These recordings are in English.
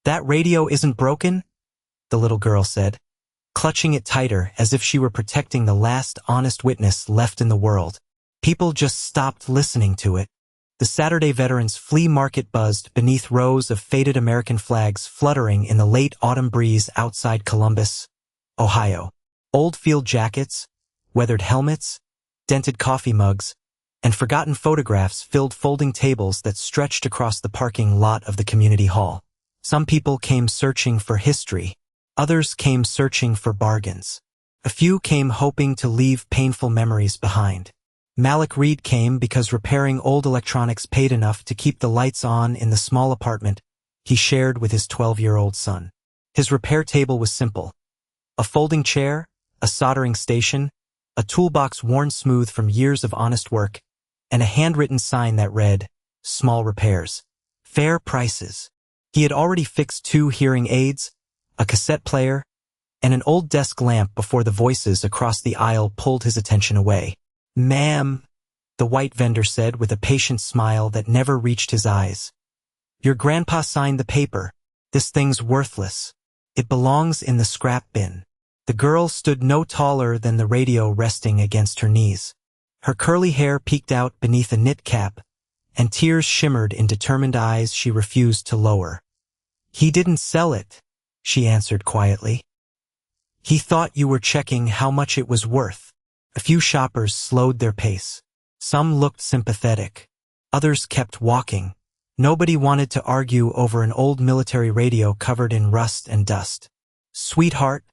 That radio isn't broken? The little girl said, clutching it tighter as if she were protecting the last honest witness left in the world. People just stopped listening to it. The Saturday Veterans Flea Market buzzed beneath rows of faded American flags fluttering in the late autumn breeze outside Columbus, Ohio. Old field jackets, weathered helmets, dented coffee mugs, and forgotten photographs filled folding tables that stretched across the parking lot of the community hall. Some people came searching for history. Others came searching for bargains. A few came hoping to leave painful memories behind. Malik Reed came because repairing old electronics paid enough to keep the lights on in the small apartment he shared with his 12-year-old son. His repair table was simple. A folding chair, a soldering station, a toolbox worn smooth from years of honest work, and a handwritten sign that read, "Small repairs. Fair prices." He had already fixed 2 hearing aids, a cassette player, and an old desk lamp before the voices across the aisle pulled his attention away. "Ma'am," the white vendor said with a patient smile that never reached his eyes. "Your grandpa signed the paper. This thing's worthless. It belongs in the scrap bin." The girl stood no taller than the radio resting against her knees. Her curly hair peeked out beneath a knit cap, and tears shimmered in determined eyes she refused to lower. "He didn't sell it," she answered quietly. "He thought you were checking how much it was worth." A few shoppers slowed their pace. Some looked sympathetic. Others kept walking. Nobody wanted to argue over an old military radio covered in rust and dust. "Sweetheart,"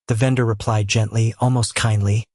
the vendor replied gently, almost kindly.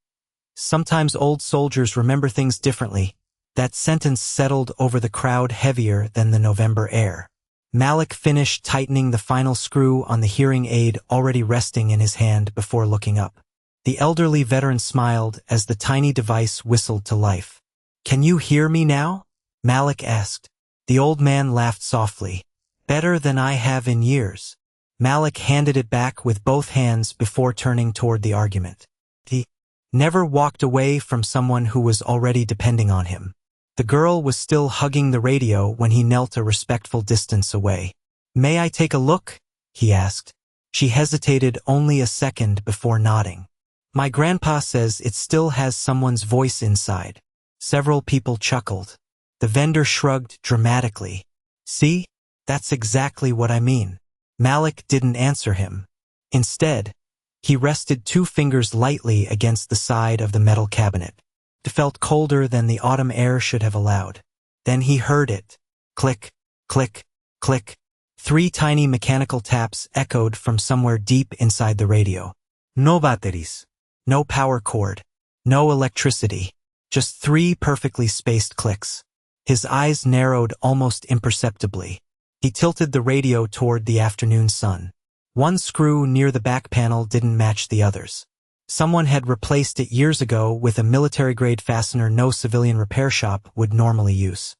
"Sometimes old soldiers remember things differently." That sentence settled over the crowd heavier than the November air. Malik finished tightening the final screw on the hearing aid already resting in his hand before looking up. The elderly veteran smiled as the tiny device whistled to life. "Can you hear me now?" Malik asked. The old man laughed softly. "Better than I have in years." Malik handed it back with both hands before turning toward the argument. He never walked away from someone who was already depending on him. The girl was still hugging the radio when he knelt a respectful distance away. "May I take a look?" he asked. She hesitated only a second before nodding. "My grandpa says it still has someone's voice inside." Several people chuckled. The vendor shrugged dramatically. "See? That's exactly what I mean." Malik didn't answer him. Instead, he rested 2 fingers lightly against the side of the metal cabinet. It felt colder than the autumn air should have allowed. Then he heard it. Click, click, click. 3 tiny mechanical taps echoed from somewhere deep inside the radio. No batteries. No power cord. No electricity. Just 3 perfectly spaced clicks. His eyes narrowed almost imperceptibly. He tilted the radio toward the afternoon sun. One screw near the back panel didn't match the others. Someone had replaced it years ago with a military-grade fastener no civilian repair shop would normally use.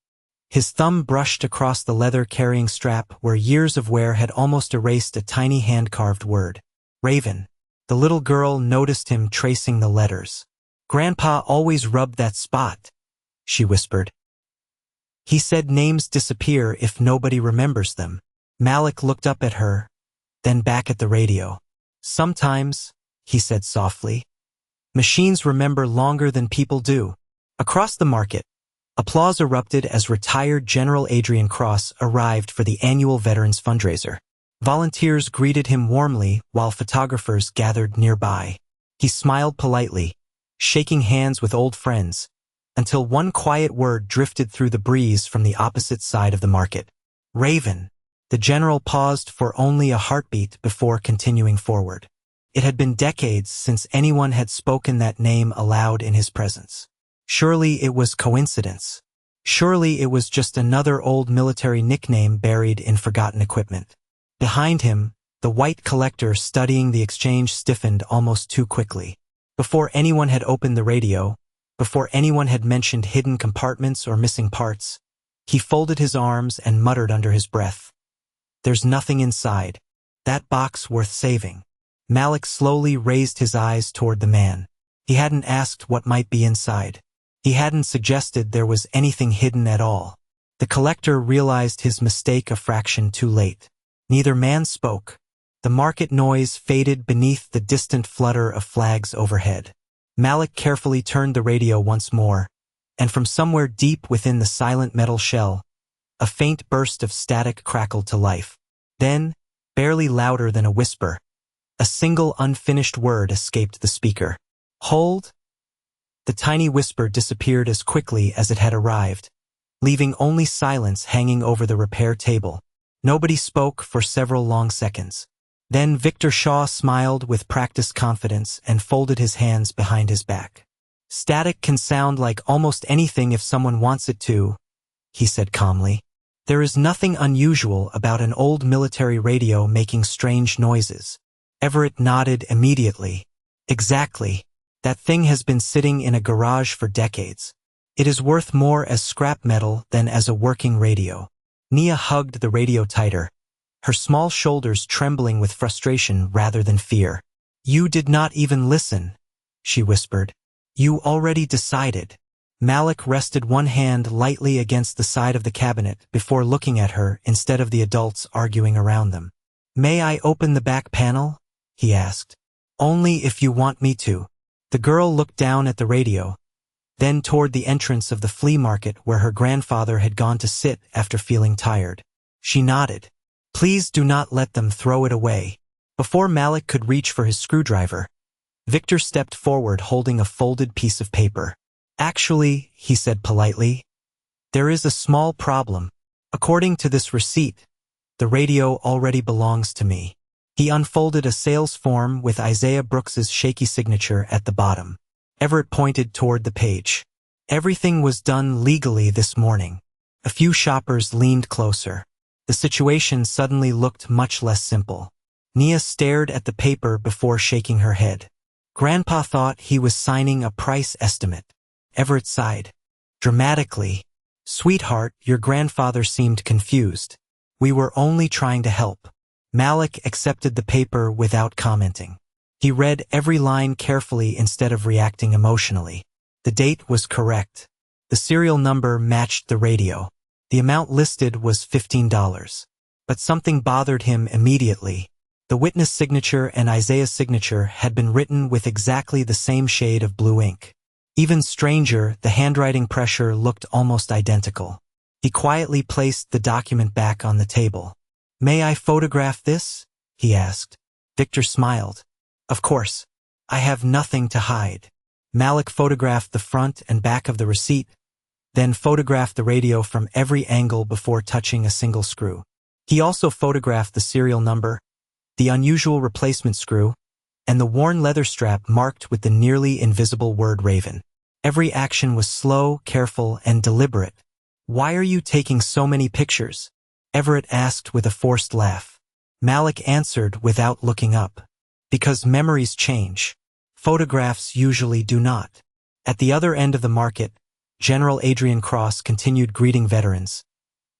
His thumb brushed across the leather-carrying strap where years of wear had almost erased a tiny hand-carved word. "Raven." The little girl noticed him tracing the letters. "Grandpa always rubbed that spot," she whispered. "He said names disappear if nobody remembers them." Malik looked up at her, then back at the radio. "Sometimes," he said softly, "machines remember longer than people do." Across the market, applause erupted as retired General Adrian Cross arrived for the annual Veterans Fundraiser. Volunteers greeted him warmly while photographers gathered nearby. He smiled politely, shaking hands with old friends, until one quiet word drifted through the breeze from the opposite side of the market. "Raven." The general paused for only a heartbeat before continuing forward. It had been decades since anyone had spoken that name aloud in his presence. Surely it was coincidence. Surely it was just another old military nickname buried in forgotten equipment. Behind him, the white collector studying the exchange stiffened almost too quickly. Before anyone had opened the radio, before anyone had mentioned hidden compartments or missing parts, he folded his arms and muttered under his breath. "There's nothing inside. That box worth saving." Malik slowly raised his eyes toward the man. He hadn't asked what might be inside. He hadn't suggested there was anything hidden at all. The collector realized his mistake a fraction too late. Neither man spoke. The market noise faded beneath the distant flutter of flags overhead. Malik carefully turned the radio once more, and from somewhere deep within the silent metal shell, a faint burst of static crackled to life. Then, barely louder than a whisper, a single unfinished word escaped the speaker. "Hold!" The tiny whisper disappeared as quickly as it had arrived, leaving only silence hanging over the repair table. Nobody spoke for several long seconds. Then Victor Shaw smiled with practiced confidence and folded his hands behind his back. "Static can sound like almost anything if someone wants it to," he said calmly. "There is nothing unusual about an old military radio making strange noises." Everett nodded immediately. "Exactly. That thing has been sitting in a garage for decades. It is worth more as scrap metal than as a working radio." Nia hugged the radio tighter, her small shoulders trembling with frustration rather than fear. "You did not even listen," she whispered. "You already decided." Malik rested one hand lightly against the side of the cabinet before looking at her instead of the adults arguing around them. "May I open the back panel?" he asked. "Only if you want me to." The girl looked down at the radio, then toward the entrance of the flea market where her grandfather had gone to sit after feeling tired. She nodded. "Please do not let them throw it away." Before Malik could reach for his screwdriver, Victor stepped forward holding a folded piece of paper. "Actually," he said politely, "there is a small problem. According to this receipt, the radio already belongs to me." He unfolded a sales form with Isaiah Brooks's shaky signature at the bottom. Everett pointed toward the page. "Everything was done legally this morning." A few shoppers leaned closer. The situation suddenly looked much less simple. Nia stared at the paper before shaking her head. Grandpa thought he was signing a price estimate. Everett sighed. Dramatically. "Sweetheart, your grandfather seemed confused. We were only trying to help." Malik accepted the paper without commenting. He read every line carefully instead of reacting emotionally. The date was correct. The serial number matched the radio. The amount listed was $15. But something bothered him immediately. The witness signature and Isaiah's signature had been written with exactly the same shade of blue ink. Even stranger, the handwriting pressure looked almost identical. He quietly placed the document back on the table. "May I photograph this?" he asked. Victor smiled. "Of course. I have nothing to hide." Malik photographed the front and back of the receipt, then photographed the radio from every angle before touching a single screw. He also photographed the serial number, the unusual replacement screw, and the worn leather strap marked with the nearly invisible word Raven. Every action was slow, careful, and deliberate. "Why are you taking so many pictures?" Everett asked with a forced laugh. Malik answered without looking up. "Because memories change. Photographs usually do not." At the other end of the market, General Adrian Cross continued greeting veterans.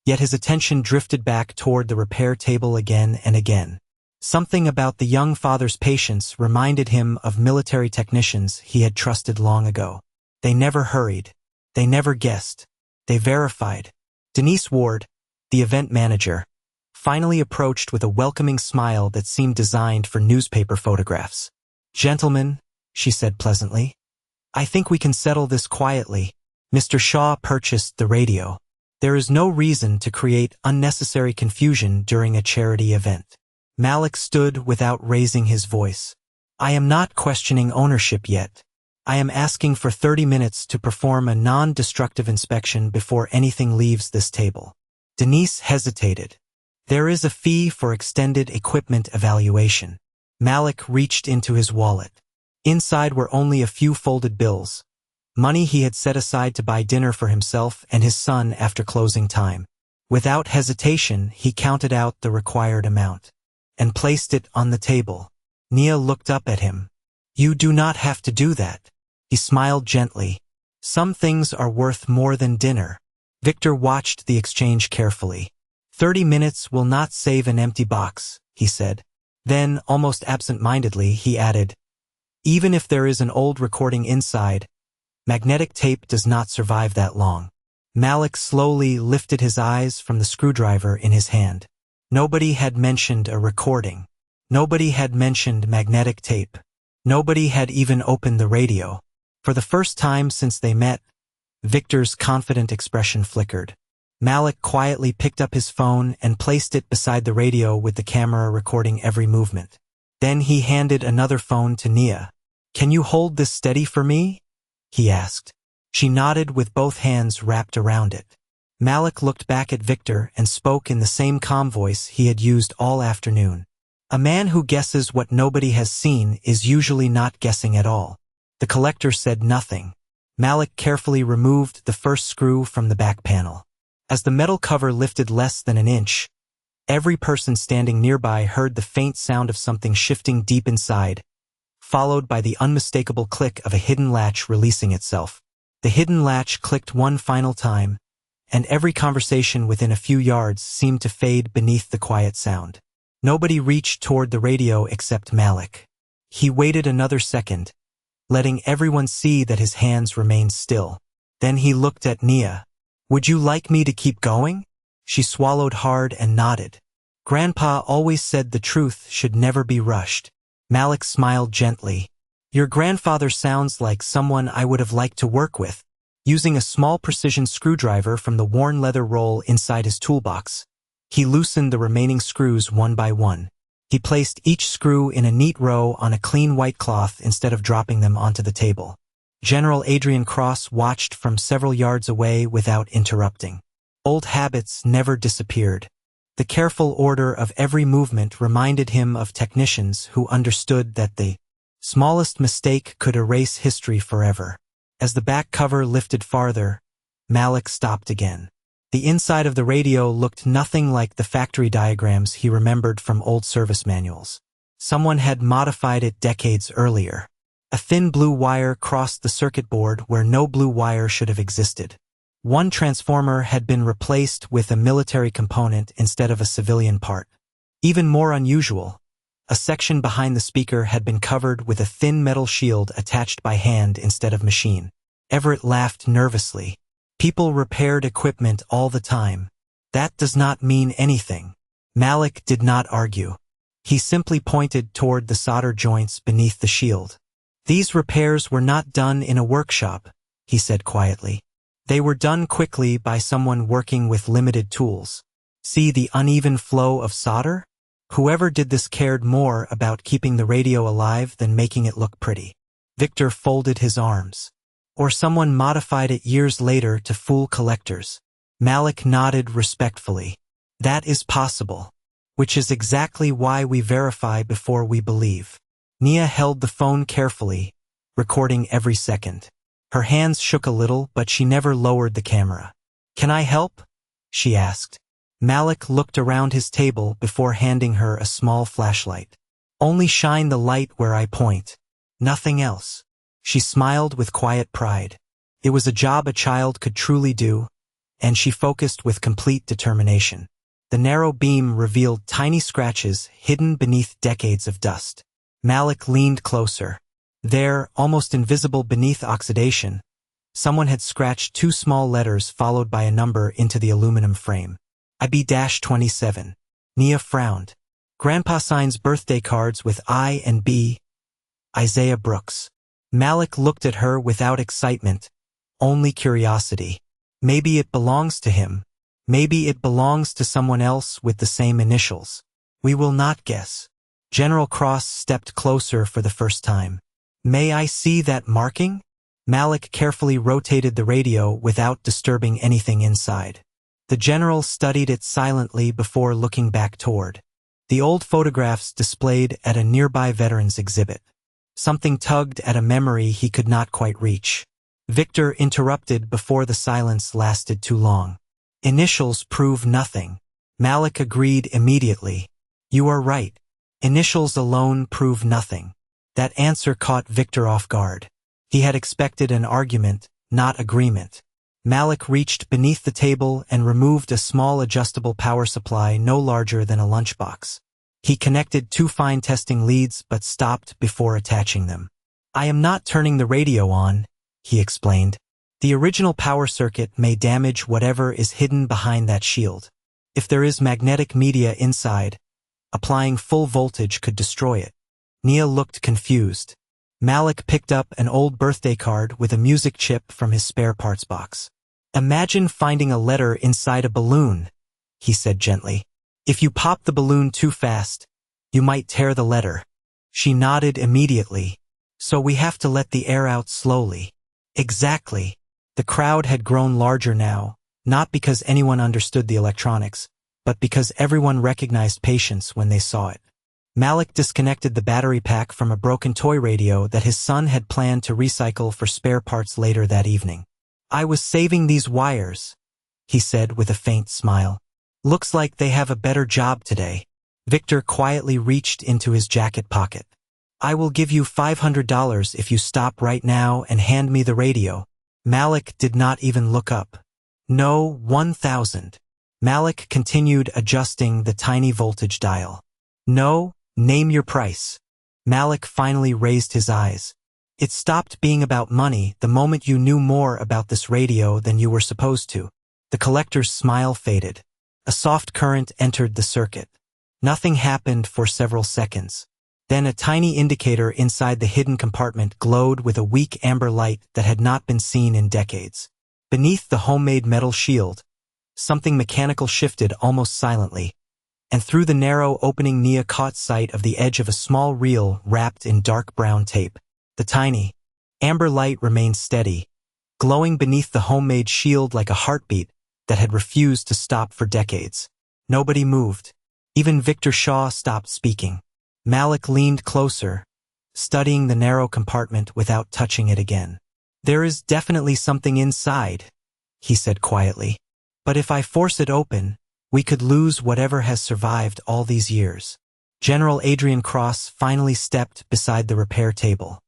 Yet his attention drifted back toward the repair table again and again. Something about the young father's patience reminded him of military technicians he had trusted long ago. They never hurried. They never guessed. They verified. Denise Ward, the event manager, finally approached with a welcoming smile that seemed designed for newspaper photographs. "Gentlemen," she said pleasantly, "I think we can settle this quietly. Mr. Shaw purchased the radio. There is no reason to create unnecessary confusion during a charity event." Malik stood without raising his voice. "I am not questioning ownership yet. I am asking for 30 minutes to perform a non-destructive inspection before anything leaves this table." Denise hesitated. "There is a fee for extended equipment evaluation." Malik reached into his wallet. Inside were only a few folded bills, money he had set aside to buy dinner for himself and his son after closing time. Without hesitation, he counted out the required amount and placed it on the table. Nia looked up at him. "You do not have to do that." He smiled gently. "Some things are worth more than dinner." Victor watched the exchange carefully. 30 minutes will not save an empty box," he said. Then, almost absent-mindedly, he added, "Even if there is an old recording inside, magnetic tape does not survive that long." Malik slowly lifted his eyes from the screwdriver in his hand. Nobody had mentioned a recording. Nobody had mentioned magnetic tape. Nobody had even opened the radio. For the first time since they met, Victor's confident expression flickered. Malik quietly picked up his phone and placed it beside the radio with the camera recording every movement. Then he handed another phone to Nia. "Can you hold this steady for me?" he asked. She nodded with both hands wrapped around it. Malik looked back at Victor and spoke in the same calm voice he had used all afternoon. A man who guesses what nobody has seen is usually not guessing at all. The collector said nothing. Malik carefully removed the first screw from the back panel. As the metal cover lifted less than an inch, every person standing nearby heard the faint sound of something shifting deep inside, followed by the unmistakable click of a hidden latch releasing itself. The hidden latch clicked one final time, and every conversation within a few yards seemed to fade beneath the quiet sound. Nobody reached toward the radio except Malik. He waited another second, letting everyone see that his hands remained still. Then he looked at Nia. "Would you like me to keep going?" She swallowed hard and nodded. "Grandpa always said the truth should never be rushed." Malik smiled gently. "Your grandfather sounds like someone I would have liked to work with." Using a small precision screwdriver from the worn leather roll inside his toolbox, he loosened the remaining screws one by one. He placed each screw in a neat row on a clean white cloth instead of dropping them onto the table. General Adrian Cross watched from several yards away without interrupting. Old habits never disappeared. The careful order of every movement reminded him of technicians who understood that the smallest mistake could erase history forever. As the back cover lifted farther, Malik stopped again. The inside of the radio looked nothing like the factory diagrams he remembered from old service manuals. Someone had modified it decades earlier. A thin blue wire crossed the circuit board where no blue wire should have existed. One transformer had been replaced with a military component instead of a civilian part. Even more unusual, a section behind the speaker had been covered with a thin metal shield attached by hand instead of machine. Everett laughed nervously. People repaired equipment all the time. That does not mean anything. Malik did not argue. He simply pointed toward the solder joints beneath the shield. "These repairs were not done in a workshop," he said quietly. "They were done quickly by someone working with limited tools. See the uneven flow of solder? Whoever did this cared more about keeping the radio alive than making it look pretty." Victor folded his arms. "Or someone modified it years later to fool collectors." Malik nodded respectfully. "That is possible. Which is exactly why we verify before we believe." Nia held the phone carefully, recording every second. Her hands shook a little, but she never lowered the camera. "Can I help?" she asked. Malik looked around his table before handing her a small flashlight. "Only shine the light where I point. Nothing else." She smiled with quiet pride. It was a job a child could truly do, and she focused with complete determination. The narrow beam revealed tiny scratches hidden beneath decades of dust. Malik leaned closer. There, almost invisible beneath oxidation, someone had scratched 2 small letters followed by a number into the aluminum frame. IB-27. Nia frowned. Grandpa signs birthday cards with I and B. Isaiah Brooks. Malik looked at her without excitement, only curiosity. Maybe it belongs to him. Maybe it belongs to someone else with the same initials. We will not guess. General Cross stepped closer for the first time. "May I see that marking?" Malik carefully rotated the radio without disturbing anything inside. The general studied it silently before looking back toward the old photographs displayed at a nearby veterans exhibit. Something tugged at a memory he could not quite reach. Victor interrupted before the silence lasted too long. "Initials prove nothing." Malik agreed immediately. "You are right. Initials alone prove nothing." That answer caught Victor off guard. He had expected an argument, not agreement. Malik reached beneath the table and removed a small adjustable power supply no larger than a lunchbox. He connected 2 fine testing leads but stopped before attaching them. "I am not turning the radio on," he explained. "The original power circuit may damage whatever is hidden behind that shield." If there is magnetic media inside, applying full voltage could destroy it. Nia looked confused. Malik picked up an old birthday card with a music chip from his spare parts box. Imagine finding a letter inside a balloon, he said gently. If you pop the balloon too fast, you might tear the letter. She nodded immediately. So we have to let the air out slowly. Exactly. The crowd had grown larger now, not because anyone understood the electronics, but because everyone recognized patience when they saw it. Malik disconnected the battery pack from a broken toy radio that his son had planned to recycle for spare parts later that evening. I was saving these wires, he said with a faint smile. Looks like they have a better job today. Victor quietly reached into his jacket pocket. I will give you $500 if you stop right now and hand me the radio. Malik did not even look up. No, 1,000. Malik continued adjusting the tiny voltage dial. No, name your price. Malik finally raised his eyes. It stopped being about money the moment you knew more about this radio than you were supposed to. The collector's smile faded. A soft current entered the circuit. Nothing happened for several seconds. Then a tiny indicator inside the hidden compartment glowed with a weak amber light that had not been seen in decades. Beneath the homemade metal shield, something mechanical shifted almost silently, and through the narrow opening Nia caught sight of the edge of a small reel wrapped in dark brown tape. The tiny, amber light remained steady, glowing beneath the homemade shield like a heartbeat that had refused to stop for decades. Nobody moved. Even Victor Shaw stopped speaking. Malik leaned closer, studying the narrow compartment without touching it again. There is definitely something inside, he said quietly. But if I force it open, we could lose whatever has survived all these years. General Adrian Cross finally stepped beside the repair table.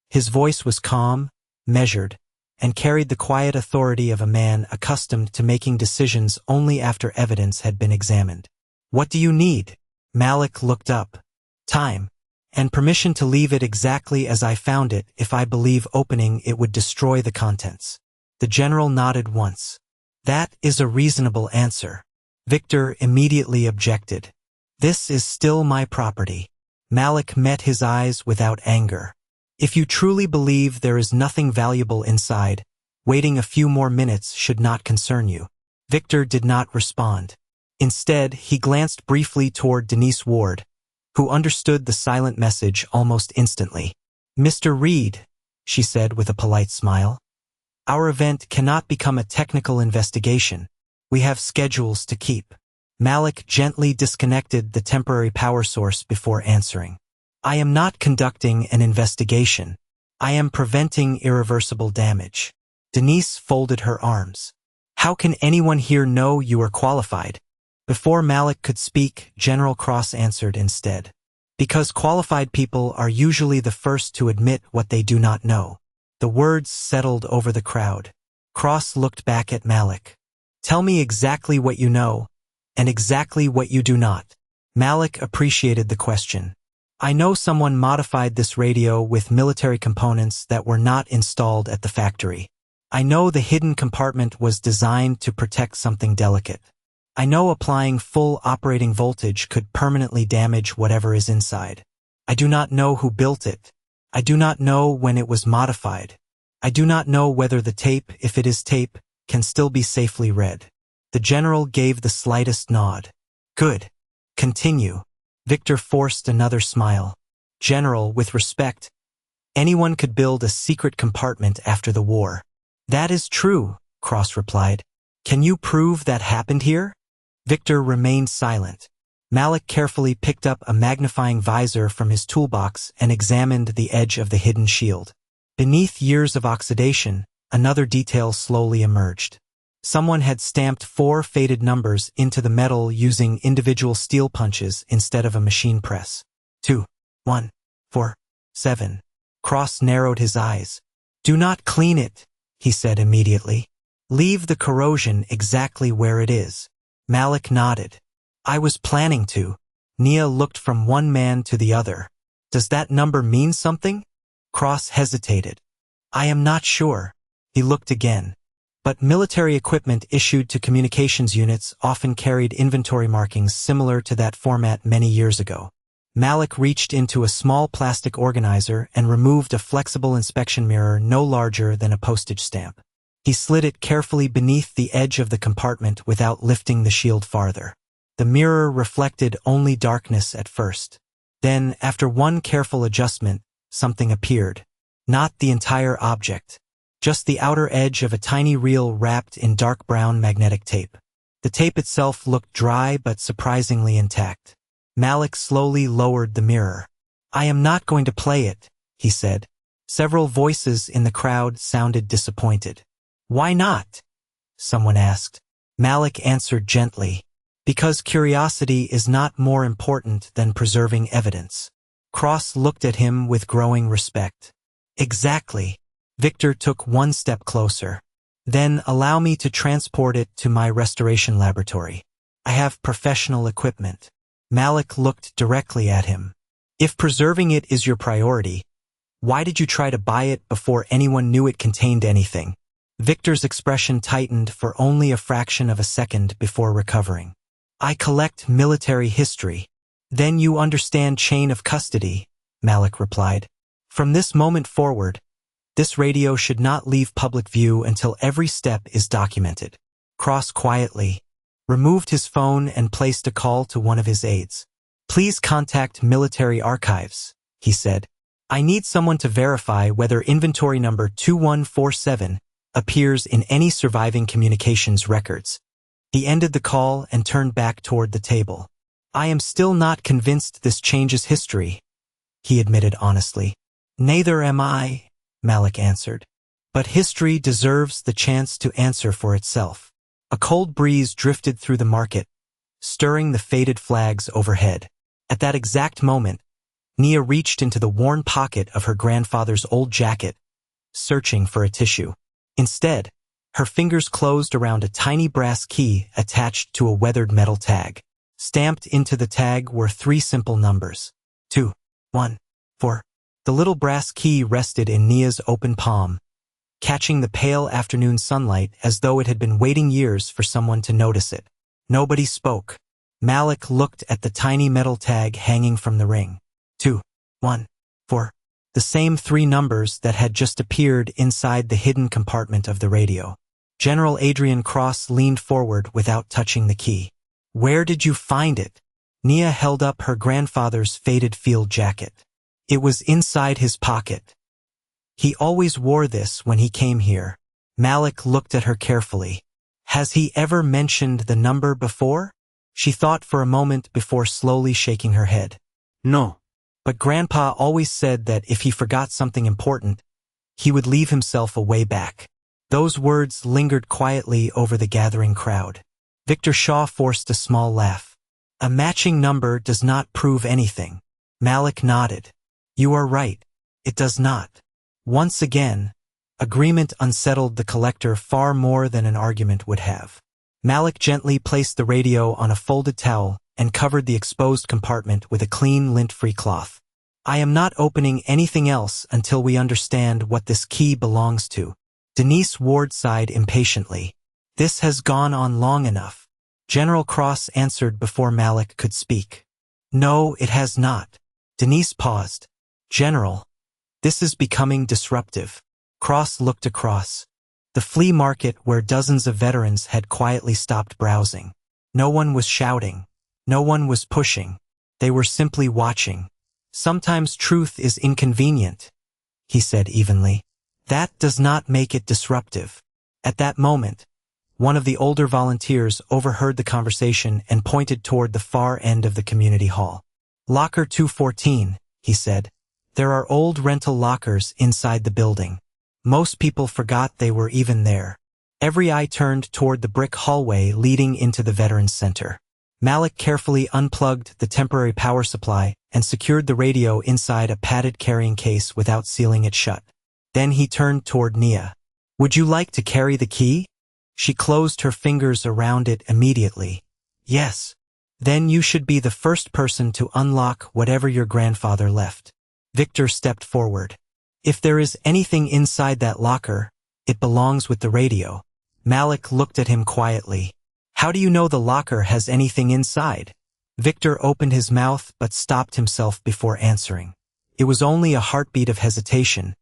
His voice was calm, measured, and carried the quiet authority of a man accustomed to making decisions only after evidence had been examined. What do you need? Malik looked up. Time, and permission to leave it exactly as I found it if I believe opening it would destroy the contents. The general nodded once. That is a reasonable answer. Victor immediately objected. This is still my property. Malik met his eyes without anger. If you truly believe there is nothing valuable inside, waiting a few more minutes should not concern you. Victor did not respond. Instead, he glanced briefly toward Denise Ward, who understood the silent message almost instantly. Mr. Reed, she said with a polite smile, our event cannot become a technical investigation. We have schedules to keep. Malik gently disconnected the temporary power source before answering. I am not conducting an investigation. I am preventing irreversible damage. Denise folded her arms. How can anyone here know you are qualified? Before Malik could speak, General Cross answered instead. Because qualified people are usually the first to admit what they do not know. The words settled over the crowd. Cross looked back at Malik. Tell me exactly what you know, and exactly what you do not. Malik appreciated the question. I know someone modified this radio with military components that were not installed at the factory. I know the hidden compartment was designed to protect something delicate. I know applying full operating voltage could permanently damage whatever is inside. I do not know who built it. I do not know when it was modified. I do not know whether the tape, if it is tape, can still be safely read. The general gave the slightest nod. Good. Continue. Victor forced another smile. General, with respect, anyone could build a secret compartment after the war. That is true, Cross replied. Can you prove that happened here? Victor remained silent. Malik carefully picked up a magnifying visor from his toolbox and examined the edge of the hidden shield. Beneath years of oxidation, another detail slowly emerged. Someone had stamped 4 faded numbers into the metal using individual steel punches instead of a machine press. 2, 1, 4, 7. Cross narrowed his eyes. Do not clean it, he said immediately. Leave the corrosion exactly where it is. Malik nodded. I was planning to. Nia looked from one man to the other. Does that number mean something? Cross hesitated. I am not sure. He looked again. But military equipment issued to communications units often carried inventory markings similar to that format many years ago. Malik reached into a small plastic organizer and removed a flexible inspection mirror no larger than a postage stamp. He slid it carefully beneath the edge of the compartment without lifting the shield farther. The mirror reflected only darkness at first. Then, after one careful adjustment, something appeared. Not the entire object. Just the outer edge of a tiny reel wrapped in dark brown magnetic tape. The tape itself looked dry but surprisingly intact. Malik slowly lowered the mirror. "I am not going to play it," he said. Several voices in the crowd sounded disappointed. "Why not?" someone asked. Malik answered gently, "Because curiosity is not more important than preserving evidence." Cross looked at him with growing respect. "Exactly." Victor took one step closer. "Then allow me to transport it to my restoration laboratory. I have professional equipment." Malik looked directly at him. "If preserving it is your priority, why did you try to buy it before anyone knew it contained anything?" Victor's expression tightened for only a fraction of a second before recovering. "I collect military history." "Then you understand chain of custody," Malik replied. "From this moment forward, this radio should not leave public view until every step is documented." Cross quietly removed his phone and placed a call to one of his aides. "Please contact military archives," he said. "I need someone to verify whether inventory number 2147 appears in any surviving communications records." He ended the call and turned back toward the table. "I am still not convinced this changes history," he admitted honestly. "Neither am I," Malik answered. "But history deserves the chance to answer for itself." A cold breeze drifted through the market, stirring the faded flags overhead. At that exact moment, Nia reached into the worn pocket of her grandfather's old jacket, searching for a tissue. Instead, her fingers closed around a tiny brass key attached to a weathered metal tag. Stamped into the tag were 3 simple numbers. 2, 1, 4. The little brass key rested in Nia's open palm, catching the pale afternoon sunlight as though it had been waiting years for someone to notice it. Nobody spoke. Malik looked at the tiny metal tag hanging from the ring. 2, 1, 4. The same 3 numbers that had just appeared inside the hidden compartment of the radio. General Adrian Cross leaned forward without touching the key. "Where did you find it?" Nia held up her grandfather's faded field jacket. "It was inside his pocket. He always wore this when he came here." Malik looked at her carefully. "Has he ever mentioned the number before?" She thought for a moment before slowly shaking her head. "No. But Grandpa always said that if he forgot something important, he would leave himself a way back." Those words lingered quietly over the gathering crowd. Victor Shaw forced a small laugh. "A matching number does not prove anything." Malik nodded. "You are right. It does not." Once again, agreement unsettled the collector far more than an argument would have. Malik gently placed the radio on a folded towel and covered the exposed compartment with a clean, lint-free cloth. "I am not opening anything else until we understand what this key belongs to." Denise Ward sighed impatiently. "This has gone on long enough." General Cross answered before Malik could speak. "No, it has not." Denise paused. "General, this is becoming disruptive." Cross looked across. The flea market where dozens of veterans had quietly stopped browsing. No one was shouting. No one was pushing. They were simply watching. "Sometimes truth is inconvenient," he said evenly. "That does not make it disruptive." At that moment, one of the older volunteers overheard the conversation and pointed toward the far end of the community hall. "Locker 214, he said. "There are old rental lockers inside the building." Most people forgot they were even there. Every eye turned toward the brick hallway leading into the Veterans Center. Malik carefully unplugged the temporary power supply and secured the radio inside a padded carrying case without sealing it shut. Then he turned toward Nia. "Would you like to carry the key?" She closed her fingers around it immediately. "Yes." "Then you should be the first person to unlock whatever your grandfather left." Victor stepped forward. "If there is anything inside that locker, it belongs with the radio." Malik looked at him quietly. How do you know the locker has anything inside? Victor opened his mouth but stopped himself before answering. It was only a heartbeat of hesitation,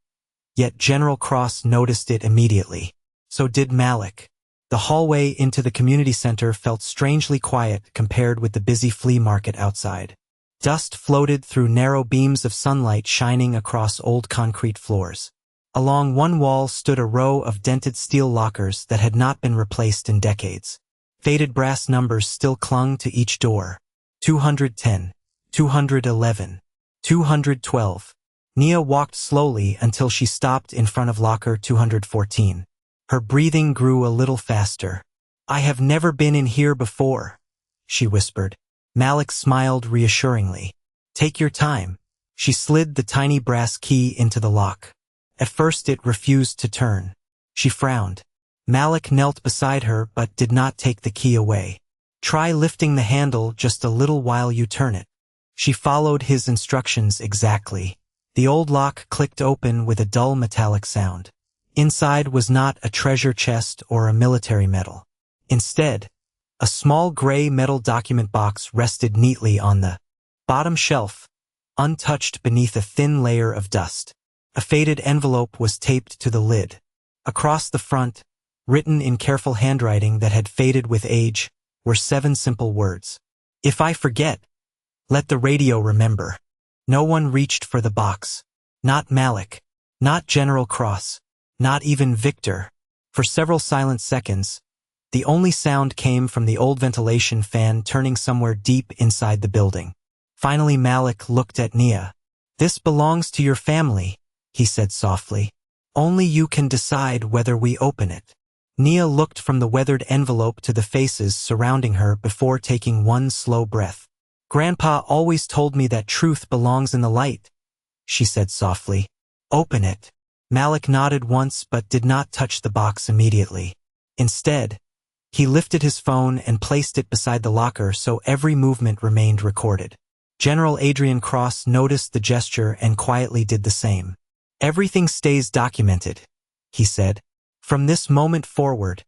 yet General Cross noticed it immediately. So did Malik. The hallway into the community center felt strangely quiet compared with the busy flea market outside. Dust floated through narrow beams of sunlight shining across old concrete floors. Along one wall stood a row of dented steel lockers that had not been replaced in decades. Faded brass numbers still clung to each door. 210, 211, 212. Nia walked slowly until she stopped in front of locker 214. Her breathing grew a little faster. I have never been in here before, she whispered. Malik smiled reassuringly. Take your time. She slid the tiny brass key into the lock. At first it refused to turn. She frowned. Malik knelt beside her but did not take the key away. Try lifting the handle just a little while you turn it. She followed his instructions exactly. The old lock clicked open with a dull metallic sound. Inside was not a treasure chest or a military medal. Instead, a small gray metal document box rested neatly on the bottom shelf, untouched beneath a thin layer of dust. A faded envelope was taped to the lid. Across the front, written in careful handwriting that had faded with age, were 7 simple words. If I forget, let the radio remember. No one reached for the box. Not Malik. Not General Cross. Not even Victor. For several silent seconds, the only sound came from the old ventilation fan turning somewhere deep inside the building. Finally Malik looked at Nia. This belongs to your family, he said softly. Only you can decide whether we open it. Nia looked from the weathered envelope to the faces surrounding her before taking one slow breath. Grandpa always told me that truth belongs in the light, she said softly. Open it. Malik nodded once but did not touch the box immediately. Instead, he lifted his phone and placed it beside the locker so every movement remained recorded. General Adrian Cross noticed the gesture and quietly did the same. Everything stays documented, he said. From this moment forward,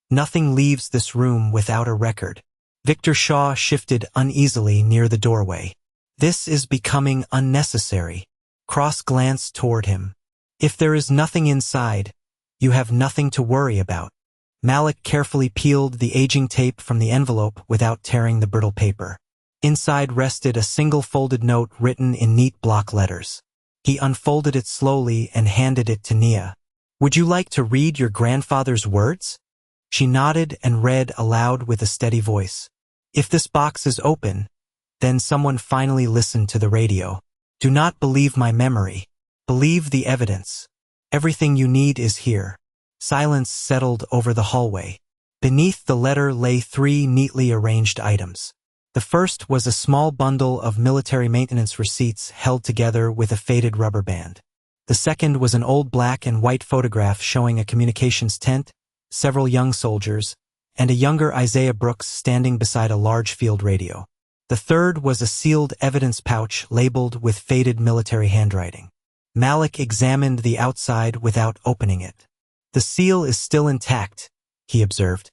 nothing leaves this room without a record. Victor Shaw shifted uneasily near the doorway. This is becoming unnecessary. Cross glanced toward him. If there is nothing inside, you have nothing to worry about. Malik carefully peeled the aging tape from the envelope without tearing the brittle paper. Inside rested a single folded note written in neat block letters. He unfolded it slowly and handed it to Nia. Would you like to read your grandfather's words? She nodded and read aloud with a steady voice. If this box is open, then someone finally listened to the radio. Do not believe my memory. Believe the evidence. Everything you need is here. Silence settled over the hallway. Beneath the letter lay 3 neatly arranged items. The first was a small bundle of military maintenance receipts held together with a faded rubber band. The second was an old black and white photograph showing a communications tent, several young soldiers, and a younger Isaiah Brooks standing beside a large field radio. The third was a sealed evidence pouch labeled with faded military handwriting. Malik examined the outside without opening it. The seal is still intact, he observed.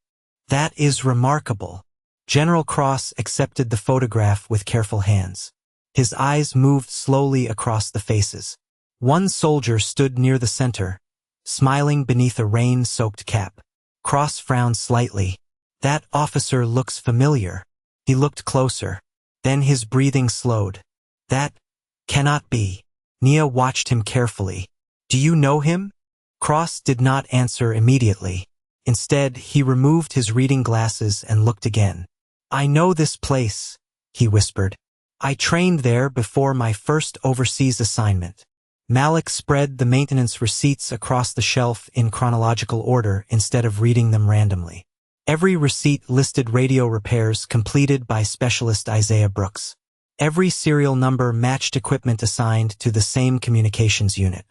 That is remarkable. General Cross accepted the photograph with careful hands. His eyes moved slowly across the faces. One soldier stood near the center, smiling beneath a rain-soaked cap. Cross frowned slightly. That officer looks familiar. He looked closer. Then his breathing slowed. That cannot be. Nia watched him carefully. Do you know him? Cross did not answer immediately. Instead, he removed his reading glasses and looked again. I know this place, he whispered. I trained there before my first overseas assignment. Malik spread the maintenance receipts across the shelf in chronological order instead of reading them randomly. Every receipt listed radio repairs completed by specialist Isaiah Brooks. Every serial number matched equipment assigned to the same communications unit.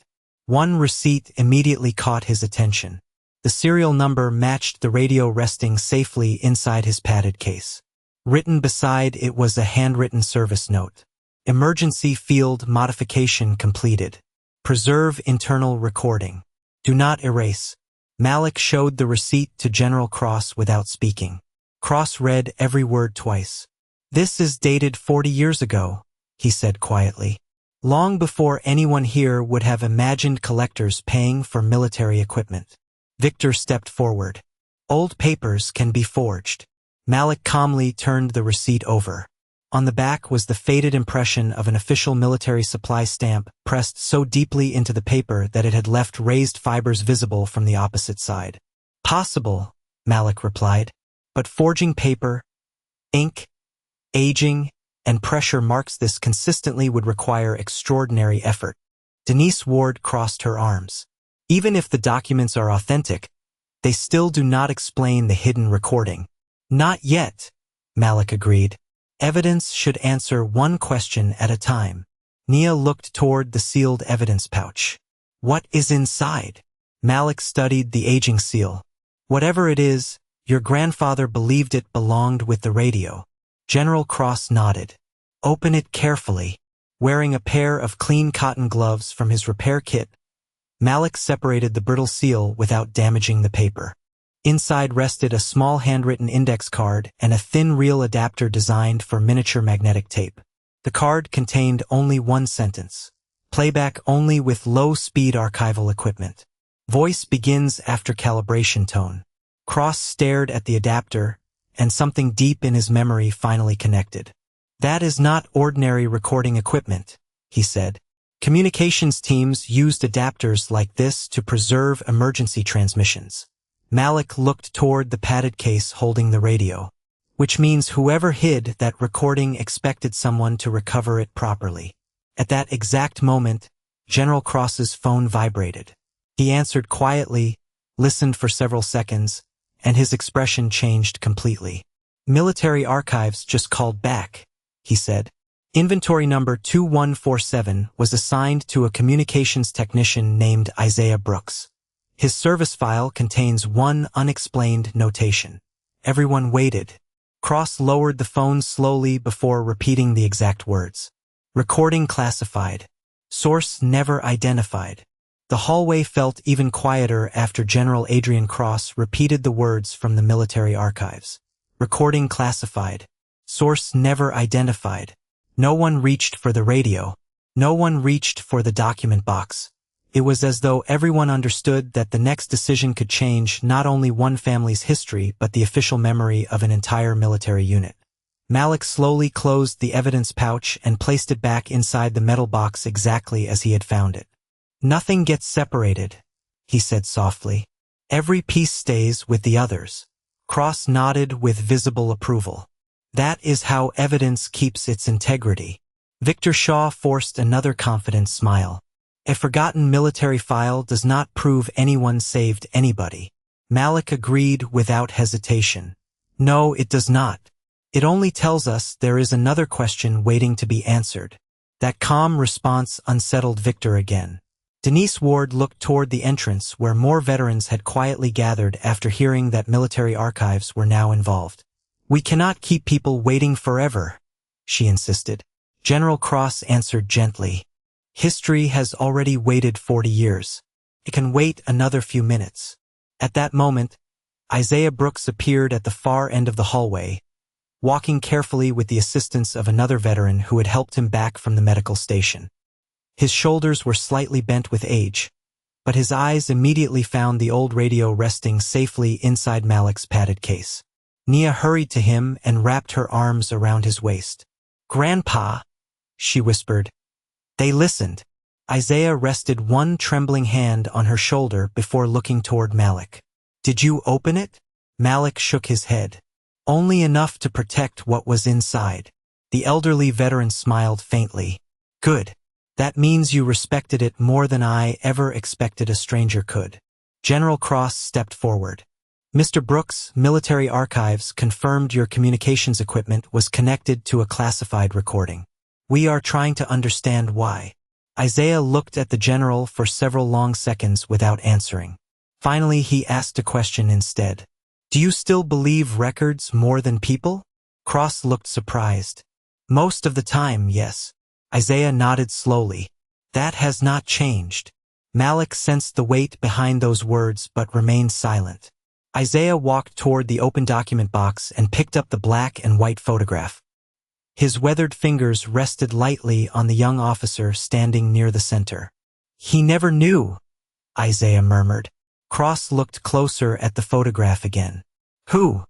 One receipt immediately caught his attention. The serial number matched the radio resting safely inside his padded case. Written beside it was a handwritten service note. Emergency field modification completed. Preserve internal recording. Do not erase. Malik showed the receipt to General Cross without speaking. Cross read every word twice. "This is dated 40 years ago," he said quietly. "Long before anyone here would have imagined collectors paying for military equipment." Victor stepped forward. "Old papers can be forged." Malik calmly turned the receipt over. On the back was the faded impression of an official military supply stamp pressed so deeply into the paper that it had left raised fibers visible from the opposite side. "Possible," Malik replied, "but forging paper, ink, aging, and pressure marks this consistently would require extraordinary effort." Denise Ward crossed her arms. "Even if the documents are authentic, they still do not explain the hidden recording." "Not yet," Malik agreed. "Evidence should answer one question at a time." Nia looked toward the sealed evidence pouch. "What is inside?" Malik studied the aging seal. "Whatever it is, your grandfather believed it belonged with the radio." General Cross nodded. "Open it carefully." Wearing a pair of clean cotton gloves from his repair kit, Malik separated the brittle seal without damaging the paper. Inside rested a small handwritten index card and a thin reel adapter designed for miniature magnetic tape. The card contained only one sentence: "Playback only with low-speed archival equipment. Voice begins after calibration tone." Cross stared at the adapter, and something deep in his memory finally connected. "That is not ordinary recording equipment," he said. "Communications teams used adapters like this to preserve emergency transmissions." Malik looked toward the padded case holding the radio. "Which means whoever hid that recording expected someone to recover it properly." At that exact moment, General Cross's phone vibrated. He answered quietly, listened for several seconds, and his expression changed completely. "Military Archives just called back," he said. "Inventory number 2147 was assigned to a communications technician named Isaiah Brooks. His service file contains one unexplained notation. Everyone waited." Cross lowered the phone slowly before repeating the exact words. "Recording classified. Source never identified." The hallway felt even quieter after General Adrian Cross repeated the words from the military archives. "Recording classified. Source never identified." No one reached for the radio. No one reached for the document box. It was as though everyone understood that the next decision could change not only one family's history but the official memory of an entire military unit. Malik slowly closed the evidence pouch and placed it back inside the metal box exactly as he had found it. "Nothing gets separated," he said softly. "Every piece stays with the others." Cross nodded with visible approval. "That is how evidence keeps its integrity." Victor Shaw forced another confident smile. "A forgotten military file does not prove anyone saved anybody." Malik agreed without hesitation. "No, it does not. It only tells us there is another question waiting to be answered." That calm response unsettled Victor again. Denise Ward looked toward the entrance where more veterans had quietly gathered after hearing that military archives were now involved. "We cannot keep people waiting forever," she insisted. General Cross answered gently. "History has already waited 40 years. It can wait another few minutes." At that moment, Isaiah Brooks appeared at the far end of the hallway, walking carefully with the assistance of another veteran who had helped him back from the medical station. His shoulders were slightly bent with age, but his eyes immediately found the old radio resting safely inside Malik's padded case. Nia hurried to him and wrapped her arms around his waist. "Grandpa," she whispered. They listened. Isaiah rested one trembling hand on her shoulder before looking toward Malik. "Did you open it?" Malik shook his head. "Only enough to protect what was inside." The elderly veteran smiled faintly. "Good. That means you respected it more than I ever expected a stranger could." General Cross stepped forward. "Mr. Brooks, Military Archives confirmed your communications equipment was connected to a classified recording. We are trying to understand why." Isaiah looked at the general for several long seconds without answering. Finally, he asked a question instead. "Do you still believe records more than people?" Cross looked surprised. "Most of the time, yes." Isaiah nodded slowly. "That has not changed." Malik sensed the weight behind those words but remained silent. Isaiah walked toward the open document box and picked up the black and white photograph. His weathered fingers rested lightly on the young officer standing near the center. "He never knew," Isaiah murmured. Cross looked closer at the photograph again. "Who?"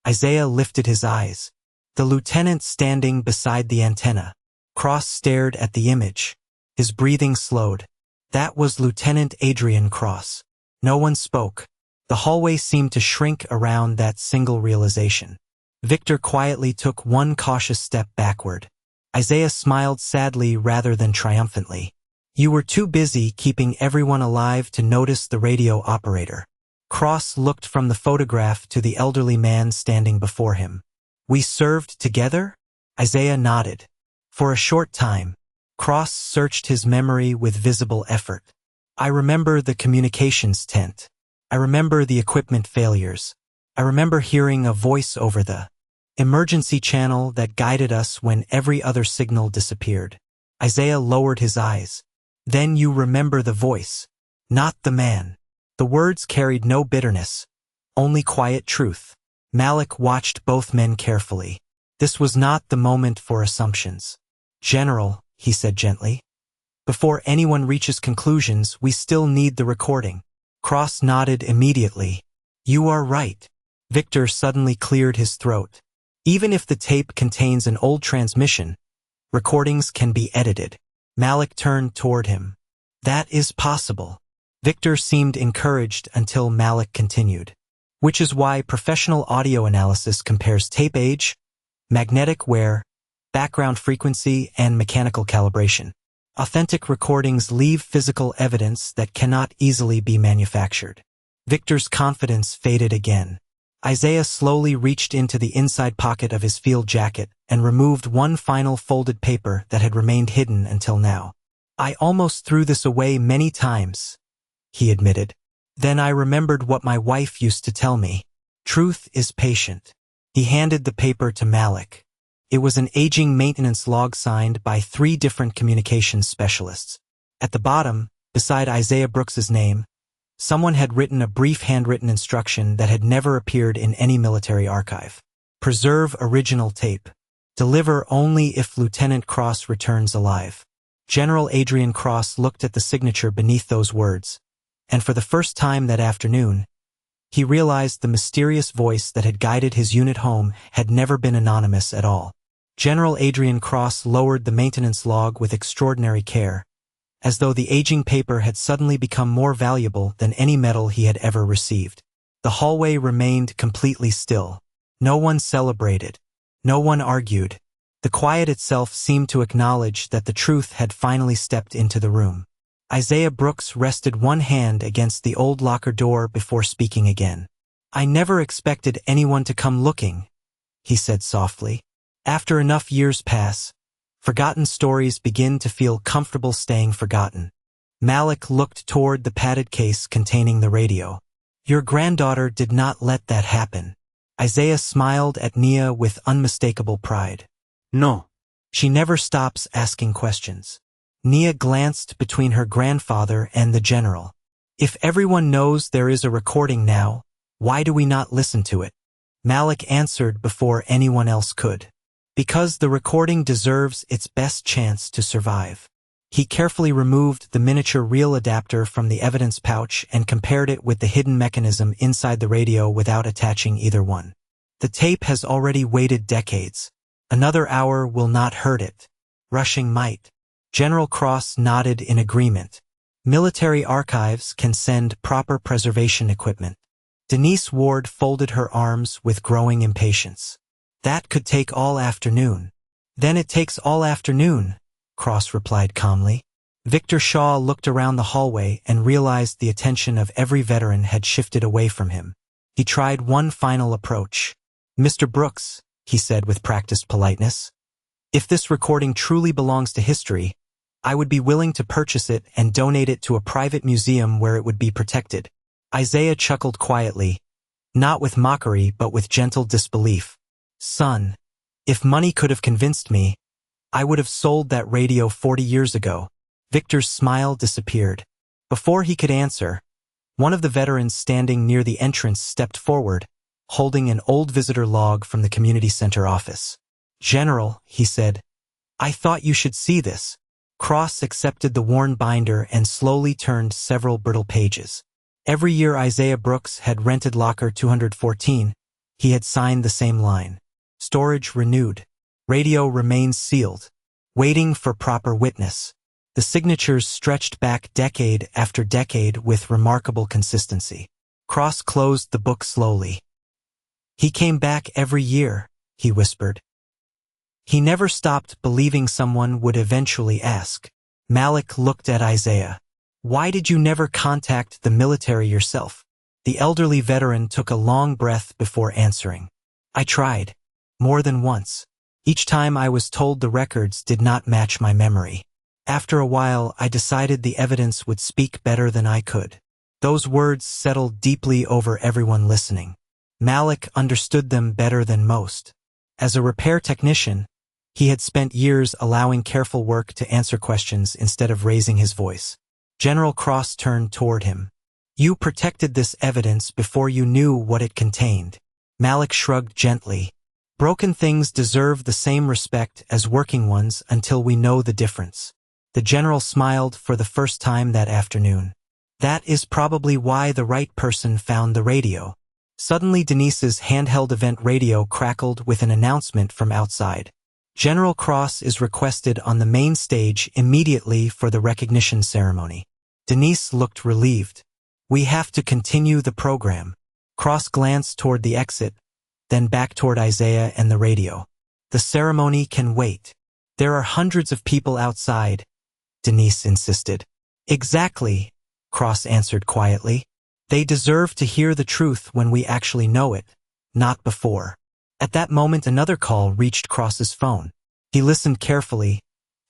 Isaiah lifted his eyes. "The lieutenant standing beside the antenna." Cross stared at the image. His breathing slowed. That was Lieutenant Adrian Cross. No one spoke. The hallway seemed to shrink around that single realization. Victor quietly took one cautious step backward. Isaiah smiled sadly rather than triumphantly. "You were too busy keeping everyone alive to notice the radio operator." Cross looked from the photograph to the elderly man standing before him. "We served together?" Isaiah nodded. For a short time, Cross searched his memory with visible effort. "I remember the communications tent. I remember the equipment failures. I remember hearing a voice over the emergency channel that guided us when every other signal disappeared." Isaiah lowered his eyes. "Then you remember the voice, not the man." The words carried no bitterness, only quiet truth. Malik watched both men carefully. This was not the moment for assumptions. "General," he said gently, "before anyone reaches conclusions, we still need the recording." Cross nodded immediately. "You are right." Victor suddenly cleared his throat. "Even if the tape contains an old transmission, recordings can be edited." Malik turned toward him. "That is possible." Victor seemed encouraged until Malik continued. "Which is why professional audio analysis compares tape age, magnetic wear, background frequency, and mechanical calibration. Authentic recordings leave physical evidence that cannot easily be manufactured." Victor's confidence faded again. Isaiah slowly reached into the inside pocket of his field jacket and removed one final folded paper that had remained hidden until now. "I almost threw this away many times," he admitted. "Then I remembered what my wife used to tell me. Truth is patient." He handed the paper to Malik. It was an aging maintenance log signed by 3 different communications specialists. At the bottom, beside Isaiah Brooks's name, someone had written a brief handwritten instruction that had never appeared in any military archive. "Preserve original tape. Deliver only if Lieutenant Cross returns alive." General Adrian Cross looked at the signature beneath those words, and for the first time that afternoon, he realized the mysterious voice that had guided his unit home had never been anonymous at all. General Adrian Cross lowered the maintenance log with extraordinary care, as though the aging paper had suddenly become more valuable than any medal he had ever received. The hallway remained completely still. No one celebrated. No one argued. The quiet itself seemed to acknowledge that the truth had finally stepped into the room. Isaiah Brooks rested one hand against the old locker door before speaking again. "I never expected anyone to come looking," he said softly. "After enough years pass, forgotten stories begin to feel comfortable staying forgotten." Malik looked toward the padded case containing the radio. "Your granddaughter did not let that happen." Isaiah smiled at Nia with unmistakable pride. "No. She never stops asking questions." Nia glanced between her grandfather and the general. "If everyone knows there is a recording now, why do we not listen to it?" Malik answered before anyone else could. "Because the recording deserves its best chance to survive." He carefully removed the miniature reel adapter from the evidence pouch and compared it with the hidden mechanism inside the radio without attaching either one. "The tape has already waited decades. Another hour will not hurt it. Rushing might." General Cross nodded in agreement. "Military archives can send proper preservation equipment." Denise Ward folded her arms with growing impatience. "That could take all afternoon." "Then it takes all afternoon," Cross replied calmly. Victor Shaw looked around the hallway and realized the attention of every veteran had shifted away from him. He tried one final approach. "Mr. Brooks," he said with practiced politeness, "if this recording truly belongs to history, I would be willing to purchase it and donate it to a private museum where it would be protected." Isaiah chuckled quietly, not with mockery but with gentle disbelief. "Son, if money could have convinced me, I would have sold that radio 40 years ago." Victor's smile disappeared. Before he could answer, one of the veterans standing near the entrance stepped forward, holding an old visitor log from the community center office. "General," he said, "I thought you should see this." Cross accepted the worn binder and slowly turned several brittle pages. Every year Isaiah Brooks had rented locker 214, he had signed the same line. Storage renewed. Radio remains sealed, waiting for proper witness. The signatures stretched back decade after decade with remarkable consistency. Cross closed the book slowly. "He came back every year," he whispered. He never stopped believing someone would eventually ask. Malik looked at Isaiah. "Why did you never contact the military yourself?" The elderly veteran took a long breath before answering. "I tried. More than once. Each time I was told the records did not match my memory. After a while, I decided the evidence would speak better than I could." Those words settled deeply over everyone listening. Malik understood them better than most. As a repair technician, he had spent years allowing careful work to answer questions instead of raising his voice. General Cross turned toward him. "You protected this evidence before you knew what it contained." Malik shrugged gently. "Broken things deserve the same respect as working ones until we know the difference." The general smiled for the first time that afternoon. "That is probably why the right person found the radio." Suddenly Denise's handheld event radio crackled with an announcement from outside. "General Cross is requested on the main stage immediately for the recognition ceremony." Denise looked relieved. "We have to continue the program." Cross glanced toward the exit, then back toward Isaiah and the radio. "The ceremony can wait. There are hundreds of people outside," Denise insisted. "Exactly," Cross answered quietly. "They deserve to hear the truth when we actually know it, not before." At that moment another call reached Cross's phone. He listened carefully,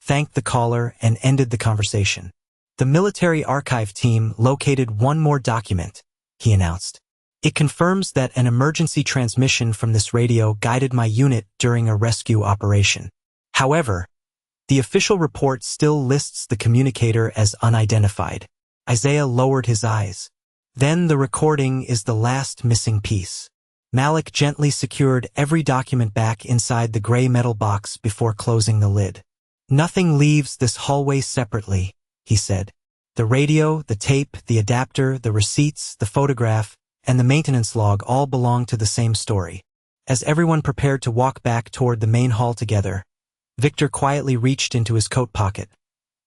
thanked the caller, and ended the conversation. "The military archive team located one more document," he announced. "It confirms that an emergency transmission from this radio guided my unit during a rescue operation. However, the official report still lists the communicator as unidentified." Isaiah lowered his eyes. "Then the recording is the last missing piece." Malik gently secured every document back inside the gray metal box before closing the lid. "Nothing leaves this hallway separately," he said. "The radio, the tape, the adapter, the receipts, the photograph, and the maintenance log all belong to the same story." As everyone prepared to walk back toward the main hall together, Victor quietly reached into his coat pocket,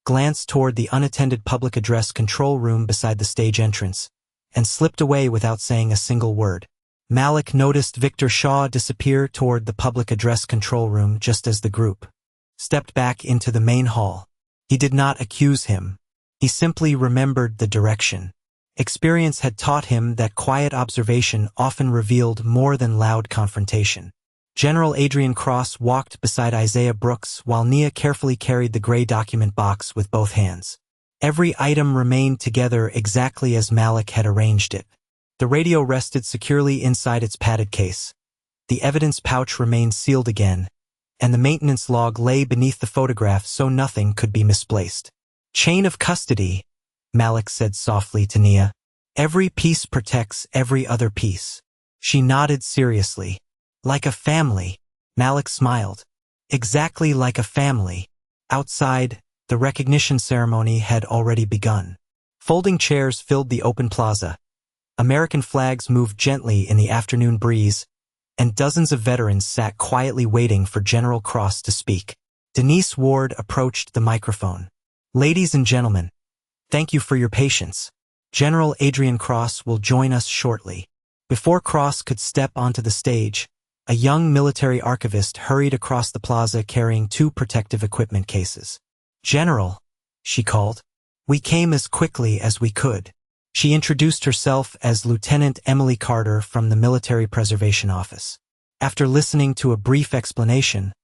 glanced toward the unattended public address control room beside the stage entrance, and slipped away without saying a single word. Malik noticed Victor Shaw disappear toward the public address control room just as the group stepped back into the main hall. He did not accuse him. He simply remembered the direction. Experience had taught him that quiet observation often revealed more than loud confrontation. General Adrian Cross walked beside Isaiah Brooks while Nia carefully carried the gray document box with both hands. Every item remained together exactly as Malik had arranged it. The radio rested securely inside its padded case. The evidence pouch remained sealed again, and the maintenance log lay beneath the photograph so nothing could be misplaced. "Chain of custody," Malik said softly to Nia. "Every piece protects every other piece." She nodded seriously. "Like a family," Malik smiled. "Exactly like a family." Outside, the recognition ceremony had already begun. Folding chairs filled the open plaza. American flags moved gently in the afternoon breeze, and dozens of veterans sat quietly waiting for General Cross to speak. Denise Ward approached the microphone. "Ladies and gentlemen, thank you for your patience. General Adrian Cross will join us shortly." Before Cross could step onto the stage, a young military archivist hurried across the plaza carrying 2 protective equipment cases. "General," she called, "we came as quickly as we could." She introduced herself as Lieutenant Emily Carter from the Military Preservation Office. After listening to a brief explanation,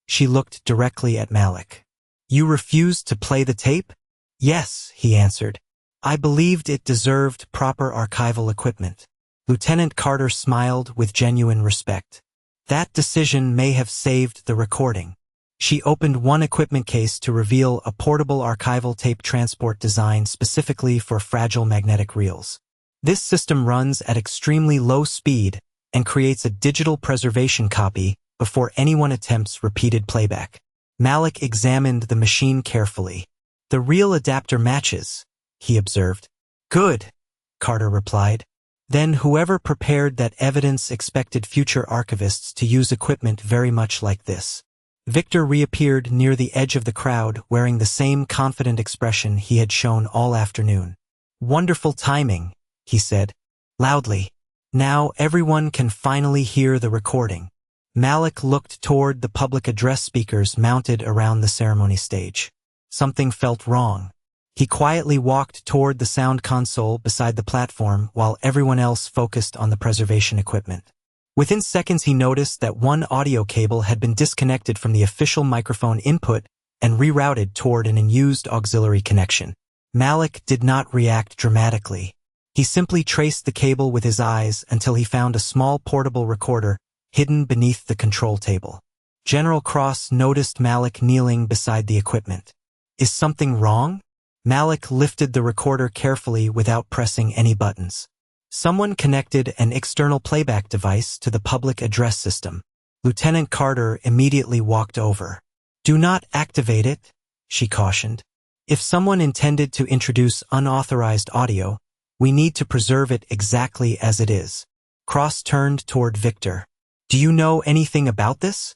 she looked directly at Malik. "You refused to play the tape?" "Yes," he answered. "I believed it deserved proper archival equipment." Lieutenant Carter smiled with genuine respect. "That decision may have saved the recording." She opened one equipment case to reveal a portable archival tape transport designed specifically for fragile magnetic reels. This system runs at extremely low speed and creates a digital preservation copy before anyone attempts repeated playback. Malik examined the machine carefully. The reel adapter matches, he observed. Good, Carter replied. Then whoever prepared that evidence expected future archivists to use equipment very much like this. Victor reappeared near the edge of the crowd wearing the same confident expression he had shown all afternoon. Wonderful timing, he said, loudly. Now everyone can finally hear the recording. Malik looked toward the public address speakers mounted around the ceremony stage. Something felt wrong. He quietly walked toward the sound console beside the platform while everyone else focused on the preservation equipment. Within seconds he noticed that one audio cable had been disconnected from the official microphone input and rerouted toward an unused auxiliary connection. Malik did not react dramatically. He simply traced the cable with his eyes until he found a small portable recorder hidden beneath the control table. General Cross noticed Malik kneeling beside the equipment. Is something wrong? Malik lifted the recorder carefully without pressing any buttons. Someone connected an external playback device to the public address system. Lieutenant Carter immediately walked over. Do not activate it, she cautioned. If someone intended to introduce unauthorized audio, we need to preserve it exactly as it is. Cross turned toward Victor. Do you know anything about this?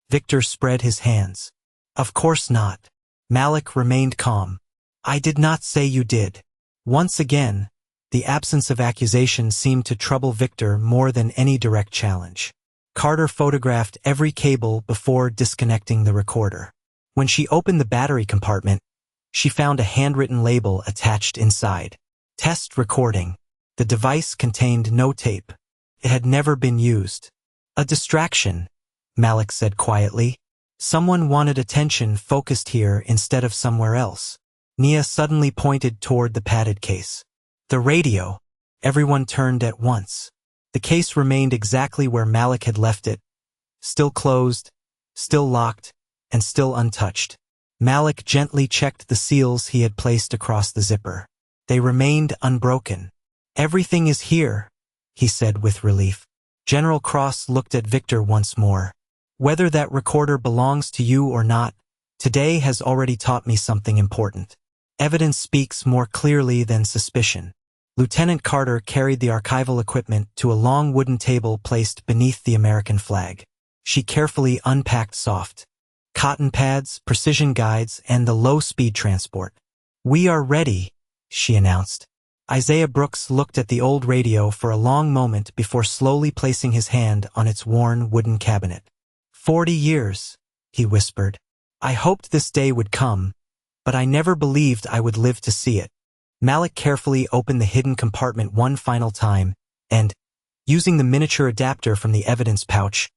Victor spread his hands. Of course not. Malik remained calm. I did not say you did. Once again, the absence of accusation seemed to trouble Victor more than any direct challenge. Carter photographed every cable before disconnecting the recorder. When she opened the battery compartment, she found a handwritten label attached inside. Test recording. The device contained no tape. It had never been used. A distraction, Malik said quietly. Someone wanted attention focused here instead of somewhere else. Nia suddenly pointed toward the padded case. The radio. Everyone turned at once. The case remained exactly where Malik had left it, still closed, still locked, and still untouched. Malik gently checked the seals he had placed across the zipper. They remained unbroken. Everything is here, he said with relief. General Cross looked at Victor once more. Whether that recorder belongs to you or not, today has already taught me something important. Evidence speaks more clearly than suspicion. Lieutenant Carter carried the archival equipment to a long wooden table placed beneath the American flag. She carefully unpacked soft cotton pads, precision guides, and the low-speed transport. We are ready, she announced. Isaiah Brooks looked at the old radio for a long moment before slowly placing his hand on its worn wooden cabinet. 40 years, he whispered. I hoped this day would come, but I never believed I would live to see it. Malik carefully opened the hidden compartment one final time and, using the miniature adapter from the evidence pouch,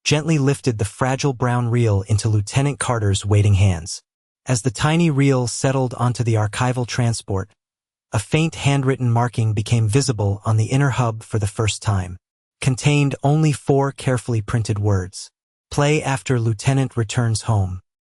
gently lifted the fragile brown reel into Lieutenant Carter's waiting hands. As the tiny reel settled onto the archival transport, a faint handwritten marking became visible on the inner hub for the first time. Contained only 4 carefully printed words. Play after Lieutenant returns home.